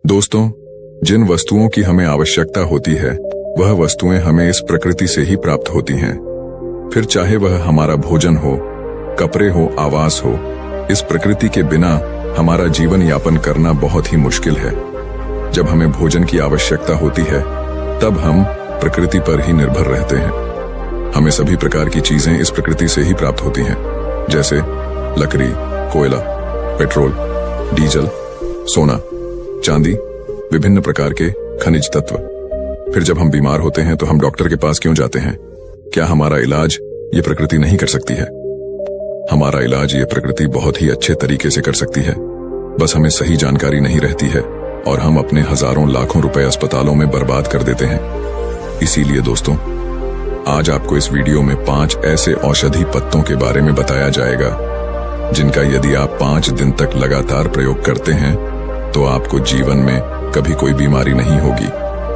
दोस्तों, जिन वस्तुओं की हमें आवश्यकता होती है वह वस्तुएं हमें इस प्रकृति से ही प्राप्त होती हैं। फिर चाहे वह हमारा भोजन हो, कपड़े हो, आवास हो, इस प्रकृति के बिना हमारा जीवन यापन करना बहुत ही मुश्किल है। जब हमें भोजन की आवश्यकता होती है तब हम प्रकृति पर ही निर्भर रहते हैं। हमें सभी प्रकार की चीजें इस प्रकृति से ही प्राप्त होती हैं, जैसे लकड़ी, कोयला, पेट्रोल, डीजल, सोना, चांदी, विभिन्न प्रकार के खनिज तत्व। फिर जब हम बीमार होते हैं तो हम डॉक्टर के पास क्यों जाते हैं? क्या हमारा इलाज ये प्रकृति नहीं कर सकती है? हमारा इलाज ये प्रकृति बहुत ही अच्छे तरीके से कर सकती है, बस हमें सही जानकारी नहीं रहती है और हम अपने हजारों लाखों रुपए अस्पतालों में बर्बाद कर देते हैं। इसीलिए दोस्तों, आज आपको इस वीडियो में 5 ऐसे औषधि पत्तों के बारे में बताया जाएगा जिनका यदि आप 5 दिन तक लगातार प्रयोग करते हैं तो आपको जीवन में कभी कोई बीमारी नहीं होगी,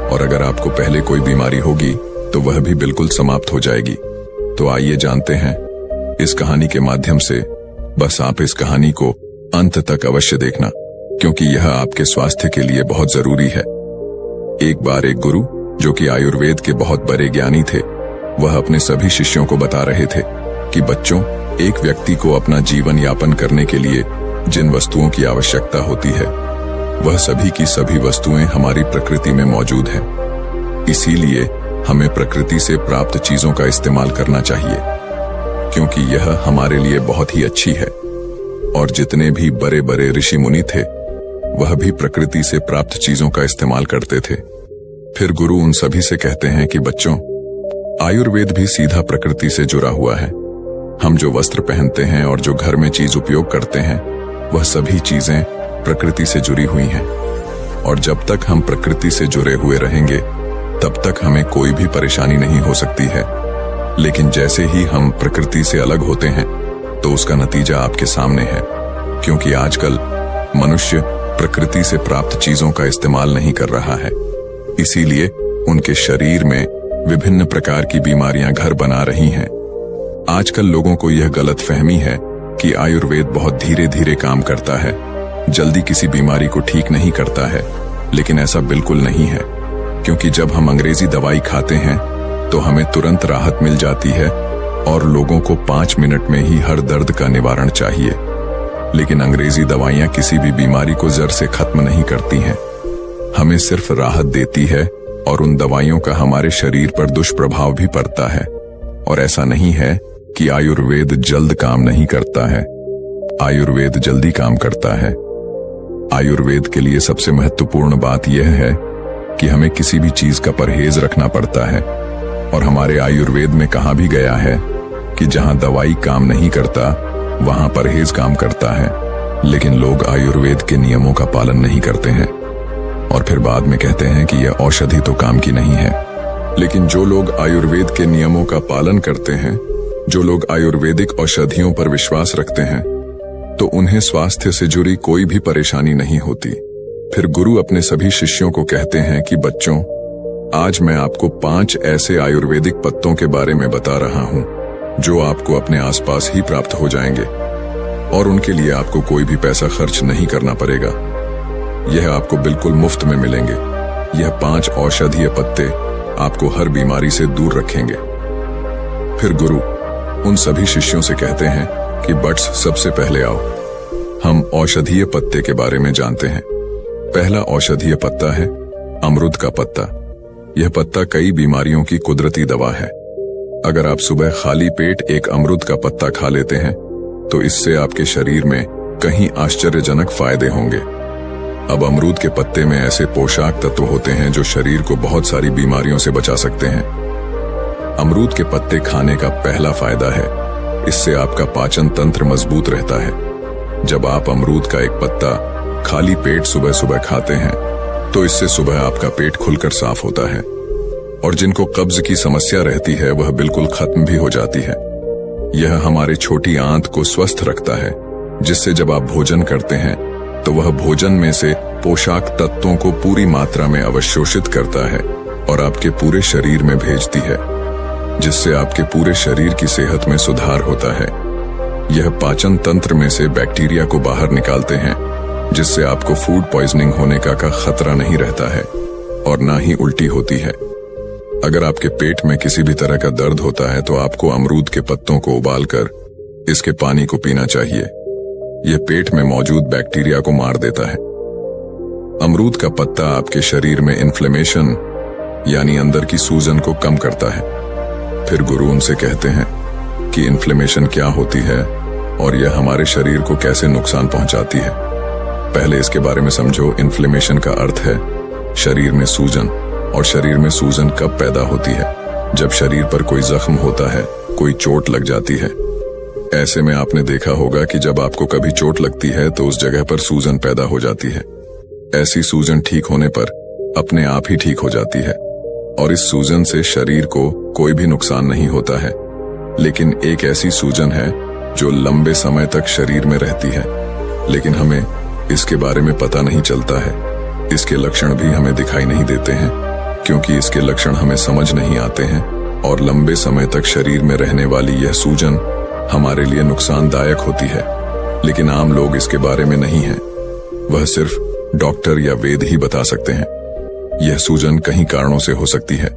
और अगर आपको पहले कोई बीमारी होगी तो वह भी बिल्कुल समाप्त हो जाएगी। तो आइए जानते हैं इस कहानी के माध्यम से। बस आप इस कहानी को अंत तक अवश्य देखना, क्योंकि यह आपके स्वास्थ्य के लिए बहुत जरूरी है। एक बार एक गुरु, जो कि आयुर्वेद के बहुत बड़े ज्ञानी थे, वह अपने सभी शिष्यों को बता रहे थे कि बच्चों, एक व्यक्ति को अपना जीवन यापन करने के लिए जिन वस्तुओं की आवश्यकता होती है वह सभी की सभी वस्तुएं हमारी प्रकृति में मौजूद है। इसीलिए हमें प्रकृति से प्राप्त चीजों का इस्तेमाल करना चाहिए, क्योंकि यह हमारे लिए बहुत ही अच्छी है। और जितने भी बड़े बड़े ऋषि मुनि थे वह भी प्रकृति से प्राप्त चीजों का इस्तेमाल करते थे। फिर गुरु उन सभी से कहते हैं कि बच्चों, आयुर्वेद भी सीधा प्रकृति से जुड़ा हुआ है। हम जो वस्त्र पहनते हैं और जो घर में चीज उपयोग करते हैं वह सभी चीजें प्रकृति से जुड़ी हुई हैं, और जब तक हम प्रकृति से जुड़े हुए रहेंगे तब तक हमें कोई भी परेशानी नहीं हो सकती है। लेकिन जैसे ही हम प्रकृति से अलग होते हैं तो उसका नतीजा आपके सामने है, क्योंकि आजकल मनुष्य प्रकृति से प्राप्त चीजों का इस्तेमाल नहीं कर रहा है। इसीलिए उनके शरीर में विभिन्न प्रकार की बीमारियां घर बना रही हैं। आजकल लोगों को यह गलतफहमी है कि आयुर्वेद बहुत धीरे धीरे काम करता है, जल्दी किसी बीमारी को ठीक नहीं करता है, लेकिन ऐसा बिल्कुल नहीं है। क्योंकि जब हम अंग्रेजी दवाई खाते हैं तो हमें तुरंत राहत मिल जाती है और लोगों को 5 मिनट में ही हर दर्द का निवारण चाहिए। लेकिन अंग्रेजी दवाइयां किसी भी बीमारी को जड़ से खत्म नहीं करती हैं, हमें सिर्फ राहत देती है, और उन दवाइयों का हमारे शरीर पर दुष्प्रभाव भी पड़ता है। और ऐसा नहीं है कि आयुर्वेद जल्द काम नहीं करता है, आयुर्वेद जल्दी काम करता है। आयुर्वेद के लिए सबसे महत्वपूर्ण बात यह है कि हमें किसी भी चीज का परहेज रखना पड़ता है। और हमारे आयुर्वेद में कहा भी गया है कि जहां दवाई काम नहीं करता वहां परहेज काम करता है। लेकिन लोग आयुर्वेद के नियमों का पालन नहीं करते हैं और फिर बाद में कहते हैं कि यह औषधि तो काम की नहीं है। लेकिन जो लोग आयुर्वेद के नियमों का पालन करते हैं, जो लोग आयुर्वेदिक औषधियों पर विश्वास रखते हैं, तो उन्हें स्वास्थ्य से जुड़ी कोई भी परेशानी नहीं होती। फिर गुरु अपने सभी शिष्यों को कहते हैं कि बच्चों, आज मैं आपको 5 ऐसे आयुर्वेदिक पत्तों के बारे में बता रहा हूं जो आपको अपने आसपास ही प्राप्त हो जाएंगे, और उनके लिए आपको कोई भी पैसा खर्च नहीं करना पड़ेगा। यह आपको बिल्कुल मुफ्त में मिलेंगे। यह 5 औषधीय पत्ते आपको हर बीमारी से दूर रखेंगे। फिर गुरु उन सभी शिष्यों से कहते हैं कि बट्स, सबसे पहले आओ हम औषधीय पत्ते के बारे में जानते हैं। पहला औषधीय पत्ता है अमरूद का पत्ता। यह पत्ता कई बीमारियों की कुदरती दवा है। अगर आप सुबह खाली पेट एक अमरूद का पत्ता खा लेते हैं तो इससे आपके शरीर में कहीं आश्चर्यजनक फायदे होंगे। अब अमरूद के पत्ते में ऐसे पोषक तत्व होते हैं जो शरीर को बहुत सारी बीमारियों से बचा सकते हैं। अमरूद के पत्ते खाने का पहला फायदा है, इससे आपका पाचन तंत्र मजबूत रहता है। जब आप अमरूद का एक पत्ता खाली पेट सुबह सुबह खाते हैं तो इससे सुबह आपका पेट खुलकर साफ होता है, और जिनको कब्ज की समस्या रहती है वह बिल्कुल खत्म भी हो जाती है। यह हमारे छोटी आंत को स्वस्थ रखता है, जिससे जब आप भोजन करते हैं तो वह भोजन में से पोषक तत्वों को पूरी मात्रा में अवशोषित करता है और आपके पूरे शरीर में भेजती है, जिससे आपके पूरे शरीर की सेहत में सुधार होता है। यह पाचन तंत्र में से बैक्टीरिया को बाहर निकालते हैं जिससे आपको फूड पॉइजनिंग होने का खतरा नहीं रहता है और ना ही उल्टी होती है। अगर आपके पेट में किसी भी तरह का दर्द होता है तो आपको अमरूद के पत्तों को उबालकर इसके पानी को पीना चाहिए। यह पेट में मौजूद बैक्टीरिया को मार देता है। अमरूद का पत्ता आपके शरीर में इन्फ्लेमेशन यानी अंदर की सूजन को कम करता है। फिर गुरु उनसे कहते हैं कि इन्फ्लेमेशन क्या होती है और यह हमारे शरीर को कैसे नुकसान पहुंचाती है। पहले इसके बारे में समझो। इन्फ्लेमेशन का अर्थ है शरीर में सूजन, और शरीर में सूजन कब पैदा होती है? जब शरीर पर कोई जख्म होता है, कोई चोट लग जाती है। ऐसे में आपने देखा होगा कि जब आपको कभी चोट लगती है तो उस जगह पर सूजन पैदा हो जाती है। ऐसी सूजन ठीक होने पर अपने आप ही ठीक हो जाती है और इस सूजन से शरीर को कोई भी नुकसान नहीं होता है। लेकिन एक ऐसी सूजन है जो लंबे समय तक शरीर में रहती है, लेकिन हमें इसके बारे में पता नहीं चलता है। इसके लक्षण भी हमें दिखाई नहीं देते हैं क्योंकि इसके लक्षण हमें समझ नहीं आते हैं, और लंबे समय तक शरीर में रहने वाली यह सूजन हमारे लिए नुकसानदायक होती है। लेकिन आम लोग इसके बारे में नहीं हैं। वह सिर्फ डॉक्टर या वैद्य ही बता सकते हैं। यह सूजन कई कारणों से हो सकती है,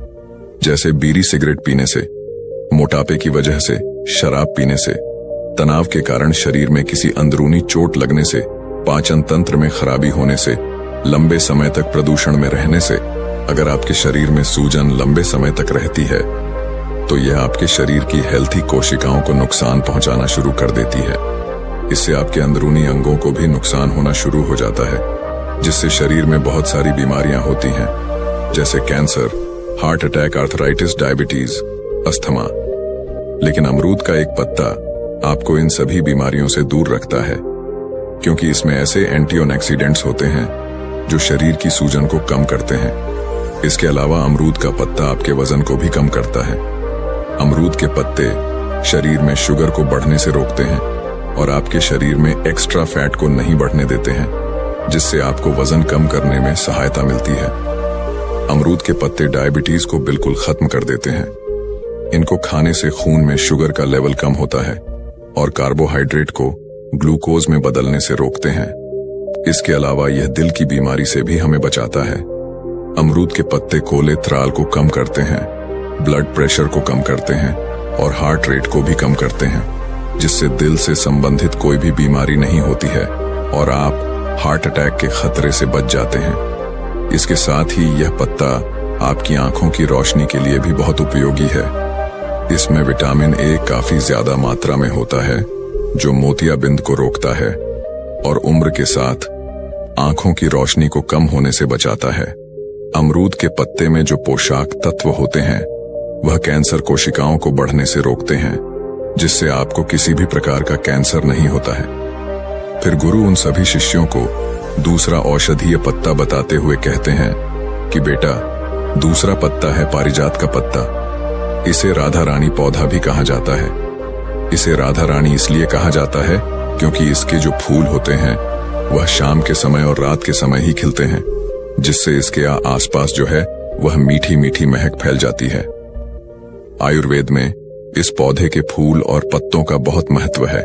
जैसे बीड़ी सिगरेट पीने से, मोटापे की वजह से, शराब पीने से, तनाव के कारण शरीर में किसी अंदरूनी चोट लगने से, पाचन तंत्र में खराबी होने से, लंबे समय तक प्रदूषण में रहने से। अगर आपके शरीर में सूजन लंबे समय तक रहती है तो यह आपके शरीर की हेल्थी कोशिकाओं को नुकसान पहुंचाना शुरू कर देती है। इससे आपके अंदरूनी अंगों को भी नुकसान होना शुरू हो जाता है, जिससे शरीर में बहुत सारी बीमारियां होती हैं, जैसे cancer, heart attack, arthritis, diabetes, asthma. लेकिन अमरूद का एक पत्ता आपको इन सभी बीमारियों से दूर रखता है, क्योंकि इसमें ऐसे एंटीऑक्सीडेंट्स होते हैं जो शरीर की सूजन को कम करते हैं। इसके अलावा अमरूद का पत्ता आपके वजन को भी कम करता है। अमरूद के पत्ते शरीर में शुगर को बढ़ने से रोकते हैं और आपके शरीर में एक्स्ट्रा फैट को नहीं बढ़ने देते हैं, जिससे आपको वजन कम करने में सहायता मिलती है। अमरूद के पत्ते डायबिटीज को बिल्कुल खत्म कर देते हैं। इनको खाने से खून में शुगर का लेवल कम होता है और कार्बोहाइड्रेट को ग्लूकोज में बदलने से रोकते हैं। इसके अलावा यह दिल की बीमारी से भी हमें बचाता है। अमरूद के पत्ते कोलेस्ट्रॉल को कम करते हैं, ब्लड प्रेशर को कम करते हैं और हार्ट रेट को भी कम करते हैं, जिससे दिल से संबंधित कोई भी बीमारी नहीं होती है और आप हार्ट अटैक के खतरे से बच जाते हैं। इसके साथ ही यह पत्ता आपकी आंखों की रोशनी के लिए भी बहुत उपयोगी है। इसमें विटामिन ए काफी ज्यादा मात्रा में होता है, जो मोतियाबिंद को रोकता है और उम्र के साथ आंखों की रोशनी को कम होने से बचाता है। अमरूद के पत्ते में जो पोषक तत्व होते हैं वह कैंसर कोशिकाओं को बढ़ने से रोकते हैं, जिससे आपको किसी भी प्रकार का कैंसर नहीं होता है। फिर गुरु उन सभी शिष्यों को दूसरा औषधीय पत्ता बताते हुए कहते हैं कि बेटा, दूसरा पत्ता है पारिजात का पत्ता। इसे राधा रानी पौधा भी कहा जाता है। इसे राधा रानी इसलिए कहा जाता है क्योंकि इसके जो फूल होते हैं वह शाम के समय और रात के समय ही खिलते हैं, जिससे इसके आसपास जो है वह मीठी मीठी महक फैल जाती है। आयुर्वेद में इस पौधे के फूल और पत्तों का बहुत महत्व है।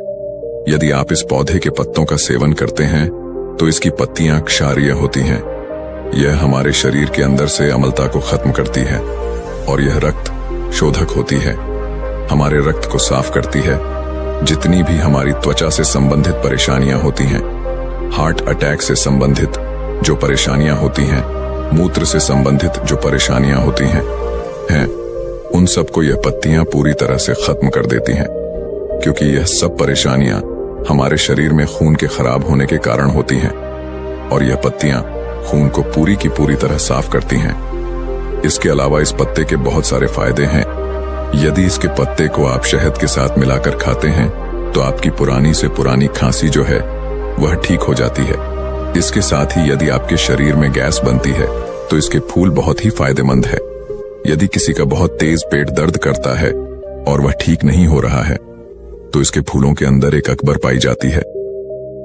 यदि आप इस पौधे के पत्तों का सेवन करते हैं तो इसकी पत्तियां क्षारीय होती हैं। यह हमारे शरीर के अंदर से अम्लता को खत्म करती है और यह रक्त शोधक होती है, हमारे रक्त को साफ करती है। जितनी भी हमारी त्वचा से संबंधित परेशानियां होती हैं, हार्ट अटैक से संबंधित जो परेशानियां होती हैं, मूत्र से संबंधित जो परेशानियां होती हैं, उन सबको यह पत्तियां पूरी तरह से खत्म कर देती हैं, क्योंकि यह सब परेशानियां हमारे शरीर में खून के खराब होने के कारण होती हैं और यह पत्तियां खून को पूरी की पूरी तरह साफ करती हैं। इसके अलावा इस पत्ते के बहुत सारे फायदे हैं। यदि इसके पत्ते को आप शहद के साथ मिलाकर खाते हैं तो आपकी पुरानी से पुरानी खांसी जो है वह ठीक हो जाती है। इसके साथ ही यदि आपके शरीर में गैस बनती है तो इसके फूल बहुत ही फायदेमंद है। यदि किसी का बहुत तेज पेट दर्द करता है और वह ठीक नहीं हो रहा है तो इसके फूलों के अंदर एक अकबर पाई जाती है।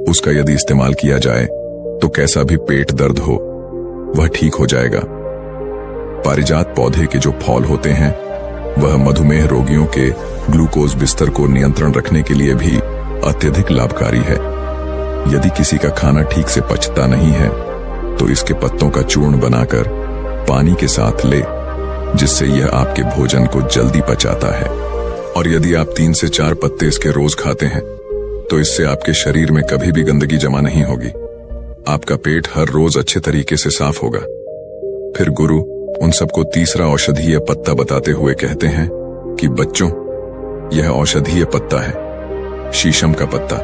उसका यदि इस्तेमाल किया जाए तो कैसा भी पेट दर्द हो वह ठीक हो जाएगा। पारिजात पौधे के जो फल होते हैं वह मधुमेह रोगियों के ग्लूकोज बिस्तर को नियंत्रण रखने के लिए भी अत्यधिक लाभकारी है। यदि किसी का खाना ठीक से पचता नहीं है तो इसके पत्तों का चूर्ण बनाकर पानी के साथ ले, जिससे यह आपके भोजन को जल्दी पचाता है। और यदि आप 3 से 4 पत्ते इसके रोज खाते हैं तो इससे आपके शरीर में कभी भी गंदगी जमा नहीं होगी। आपका पेट हर रोज अच्छे तरीके से साफ होगा। फिर गुरु उन सबको तीसरा औषधीय पत्ता बताते हुए कहते हैं कि बच्चों, यह औषधीय पत्ता है, शीशम का पत्ता।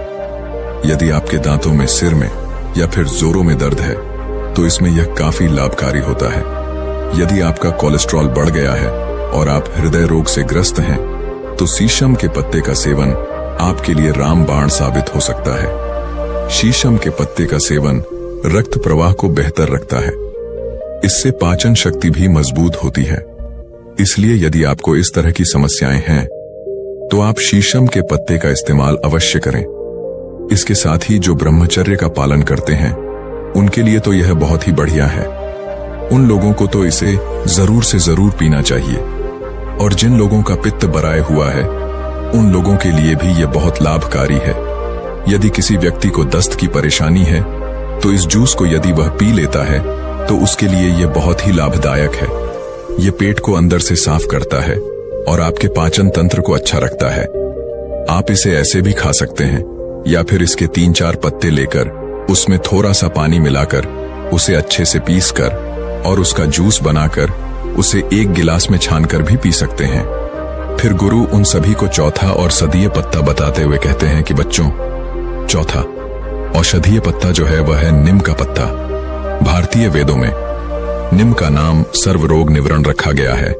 यदि आपके दांतों में, सिर में या फिर जोड़ों में दर्द है तो इसमें यह काफी लाभकारी होता है। यदि आपका कोलेस्ट्रॉल बढ़ गया है और आप हृदय रोग से ग्रस्त हैं तो शीशम के पत्ते का सेवन आपके लिए रामबाण साबित हो सकता है। शीशम के पत्ते का सेवन रक्त प्रवाह को बेहतर रखता है। इससे पाचन शक्ति भी मजबूत होती है। इसलिए यदि आपको इस तरह की समस्याएं हैं तो आप शीशम के पत्ते का इस्तेमाल अवश्य करें। इसके साथ ही जो ब्रह्मचर्य का पालन करते हैं उनके लिए तो यह बहुत ही बढ़िया है। उन लोगों को तो इसे जरूर से जरूर पीना चाहिए। और जिन लोगों का पित्त बराए हुआ है उन लोगों के लिए भी यह बहुत लाभकारी है। यदि किसी व्यक्ति को दस्त की परेशानी है तो इस जूस को यदि वह पी लेता है तो उसके लिए यह बहुत ही लाभदायक है। यह पेट को अंदर से साफ करता है और आपके पाचन तंत्र को अच्छा रखता है। आप इसे ऐसे भी खा सकते हैं या फिर इसके 3-4 पत्ते लेकर उसमें थोड़ा सा पानी मिलाकर उसे अच्छे से पीसकर और उसका जूस बनाकर उसे 1 गिलास में छानकर भी पी सकते हैं। फिर गुरु उन सभी को चौथा औषधीय पत्ता बताते हुए कहते हैं कि बच्चों, चौथा औषधीय पत्ता जो है वह है नीम का पत्ता। भारतीय वेदों में नीम का नाम सर्वरोग निवारण रखा गया है,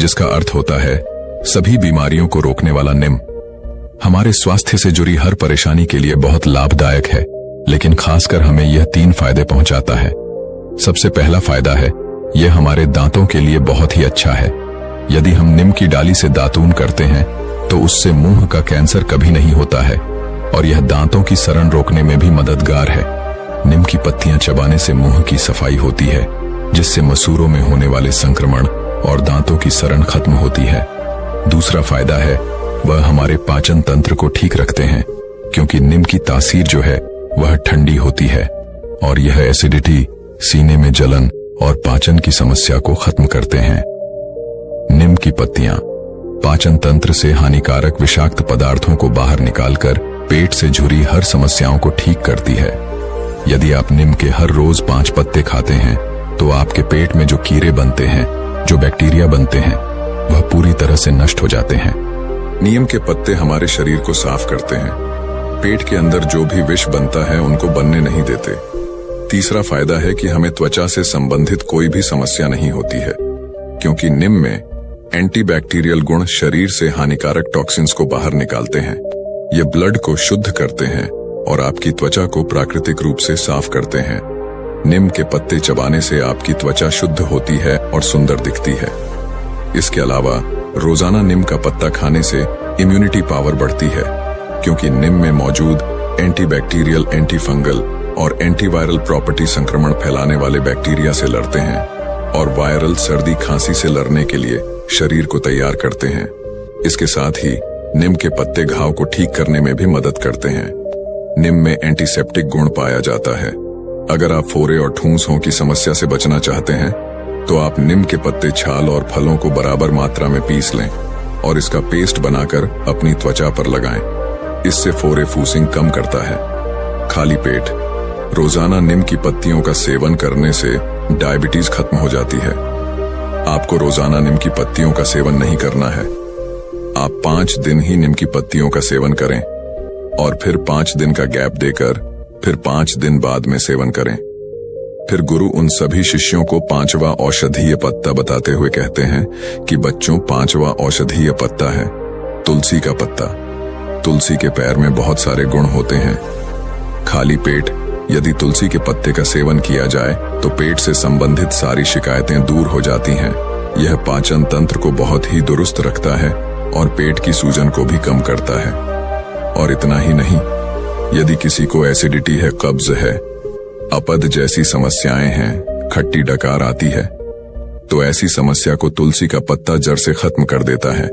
जिसका अर्थ होता है सभी बीमारियों को रोकने वाला नीम। हमारे स्वास्थ्य से जुड़ी हर परेशानी के लिए बहुत लाभदायक है, लेकिन खासकर हमें यह 3 फायदे पहुंचाता है। सबसे पहला फायदा है, यह हमारे दांतों के लिए बहुत ही अच्छा है। यदि हम नीम की डाली से दातून करते हैं तो उससे मुंह का कैंसर कभी नहीं होता है और यह दांतों की सड़न रोकने में भी मददगार है। नीम की पत्तियां चबाने से मुंह की सफाई होती है, जिससे मसूड़ों में होने वाले संक्रमण और दांतों की सड़न खत्म होती है। दूसरा फायदा है, वह हमारे पाचन तंत्र को ठीक रखते हैं, क्योंकि नीम की तासीर जो है वह ठंडी होती है और यह एसिडिटी, सीने में जलन और पाचन की समस्या को खत्म करते हैं। नीम की पत्तियां पाचन तंत्र से हानिकारक विषाक्त पदार्थों को बाहर निकालकर पेट से जुड़ी हर समस्याओं को ठीक करती है। यदि आप नीम के हर रोज 5 पत्ते खाते हैं तो आपके पेट में जो कीड़े बनते हैं, जो बैक्टीरिया बनते हैं, वह पूरी तरह से नष्ट हो जाते हैं। नीम के पत्ते हमारे शरीर को साफ करते हैं। पेट के अंदर जो भी विष बनता है उनको बनने नहीं देते। तीसरा फायदा है कि हमें त्वचा से संबंधित कोई भी समस्या नहीं होती है, क्योंकि नीम में एंटीबैक्टीरियल गुण शरीर से हानिकारक टॉक्सिन्स को बाहर निकालते हैं। ये ब्लड को शुद्ध करते हैं और आपकी त्वचा को प्राकृतिक रूप से साफ करते हैं। नीम के पत्ते चबाने से आपकी त्वचा शुद्ध होती है और सुंदर दिखती है। इसके अलावा रोजाना नीम का पत्ता खाने से इम्यूनिटी पावर बढ़ती है, क्योंकि नीम में मौजूद एंटीबैक्टीरियल, एंटीफंगल और एंटीवायरल प्रॉपर्टी संक्रमण फैलाने वाले बैक्टीरिया से लड़ते हैं और वायरल सर्दी खांसी से लड़ने के लिए शरीर को तैयार करते हैं। इसके साथ ही नीम के पत्ते घाव को ठीक करने में भी मदद करते हैं। नीम में एंटीसेप्टिक गुण पाया जाता है। अगर आप फोड़े और ठूंसों की समस्या से बचना चाहते हैं तो आप नीम के पत्ते, छाल और फलों को बराबर मात्रा में पीस लें और इसका पेस्ट बनाकर अपनी त्वचा पर लगाएं। इससे फोड़े फूसिंग कम करता है। खाली पेट रोजाना नीम की पत्तियों का सेवन करने से डायबिटीज खत्म हो जाती है। आपको रोजाना नीम की पत्तियों का सेवन नहीं करना है। आप 5 दिन ही नीम की पत्तियों का सेवन करें और फिर 5 दिन का गैप देकर फिर 5 दिन बाद में सेवन करें। फिर गुरु उन सभी शिष्यों को 5वां औषधीय पत्ता बताते हुए कहते हैं कि बच्चों, 5वां औषधीय पत्ता है तुलसी का पत्ता। तुलसी के पैर में बहुत सारे गुण होते हैं। खाली पेट यदि तुलसी के पत्ते का सेवन किया जाए तो पेट से संबंधित सारी शिकायतें दूर हो जाती हैं। यह पाचन तंत्र को बहुत ही दुरुस्त रखता है और पेट की सूजन को भी कम करता है। और इतना ही नहीं, यदि किसी को एसिडिटी है, कब्ज है, अपद जैसी समस्याएं हैं, खट्टी डकार आती है, तो ऐसी समस्या को तुलसी का पत्ता जड़ से खत्म कर देता है।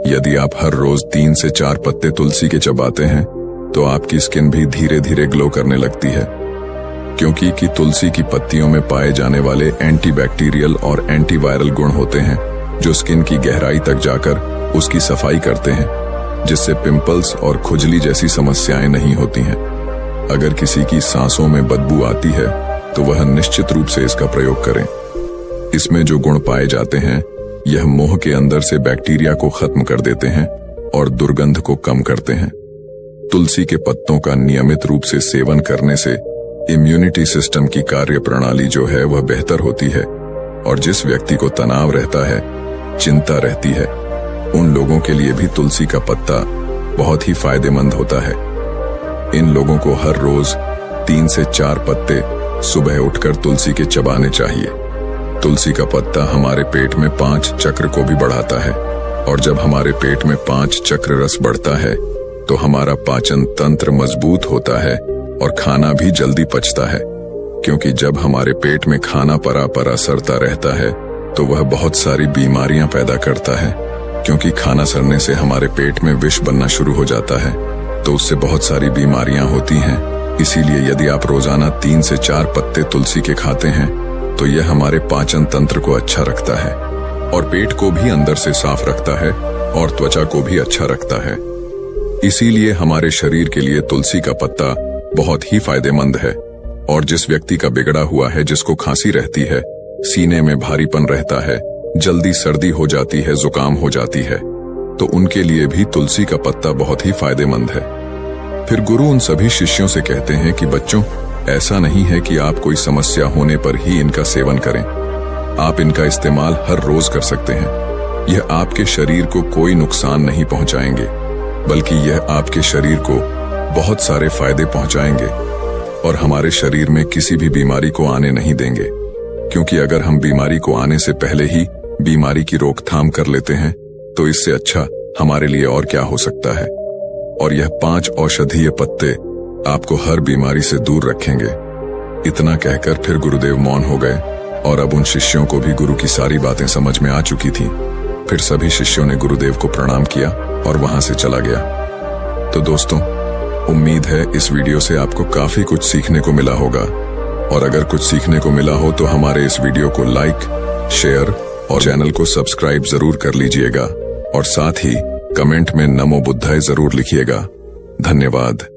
यदि आप हर रोज 3 से 4 पत्ते तुलसी के चबाते हैं तो आपकी स्किन भी धीरे धीरे ग्लो करने लगती है, क्योंकि तुलसी की पत्तियों में पाए जाने वाले एंटीबैक्टीरियल और एंटीवायरल गुण होते हैं जो स्किन की गहराई तक जाकर उसकी सफाई करते हैं, जिससे पिंपल्स और खुजली जैसी समस्याएं नहीं होती हैं। अगर किसी की सांसों में बदबू आती है तो वह निश्चित रूप से इसका प्रयोग करें। इसमें जो गुण पाए जाते हैं यह मुंह के अंदर से बैक्टीरिया को खत्म कर देते हैं और दुर्गंध को कम करते हैं। तुलसी के पत्तों का नियमित रूप से सेवन करने से इम्यूनिटी सिस्टम की कार्य प्रणाली जो है वह बेहतर होती है, और जिस व्यक्ति को तनाव रहता है, चिंता रहती है, उन लोगों के लिए भी तुलसी का पत्ता बहुत ही फायदेमंद होता है। इन लोगों को हर रोज 3 से 4 पत्ते सुबह उठकर तुलसी के चबाने चाहिए। तुलसी का पत्ता हमारे पेट में 5 चक्र को भी बढ़ाता है, और जब हमारे पेट में 5 चक्र रस बढ़ता है तो हमारा पाचन तंत्र मजबूत होता है और खाना भी जल्दी पचता है, क्योंकि जब हमारे पेट में खाना परा परा सरता रहता है तो वह बहुत सारी बीमारियां पैदा करता है, क्योंकि खाना सड़ने से हमारे पेट में विष बनना शुरू हो जाता है, तो उससे बहुत सारी बीमारियां होती हैं। इसीलिए यदि आप रोजाना 3 से 4 पत्ते तुलसी के खाते हैं तो यह हमारे पाचन तंत्र को अच्छा रखता है और पेट को भी अंदर से साफ रखता है और त्वचा को भी अच्छा रखता है। इसीलिए हमारे शरीर के लिए तुलसी का पत्ता बहुत ही फायदेमंद है। और जिस व्यक्ति का बिगड़ा हुआ है, जिसको खांसी रहती है, सीने में भारीपन रहता है, जल्दी सर्दी हो जाती है, जुकाम हो जाती है, तो उनके लिए भी तुलसी का पत्ता बहुत ही फायदेमंद है। फिर गुरु उन सभी शिष्यों से कहते हैं कि बच्चों, ऐसा नहीं है कि आप कोई समस्या होने पर ही इनका सेवन करें। आप इनका इस्तेमाल हर रोज कर सकते हैं। यह आपके शरीर को कोई नुकसान नहीं पहुंचाएंगे, बल्कि यह आपके शरीर को बहुत सारे फायदे पहुंचाएंगे और हमारे शरीर में किसी भी बीमारी को आने नहीं देंगे, क्योंकि अगर हम बीमारी को आने से पहले ही बीमारी की रोकथाम कर लेते हैं तो इससे अच्छा हमारे लिए और क्या हो सकता है। और यह 5 औषधीय पत्ते आपको हर बीमारी से दूर रखेंगे। इतना कहकर फिर गुरुदेव मौन हो गए और अब उन शिष्यों को भी गुरु की सारी बातें समझ में आ चुकी थी। फिर सभी शिष्यों ने गुरुदेव को प्रणाम किया और वहां से चला गया। तो दोस्तों, उम्मीद है इस वीडियो से आपको काफी कुछ सीखने को मिला होगा, और अगर कुछ सीखने को मिला हो तो हमारे इस वीडियो को लाइक, शेयर और चैनल को सब्सक्राइब जरूर कर लीजिएगा, और साथ ही कमेंट में नमो बुद्धाय जरूर लिखिएगा। धन्यवाद।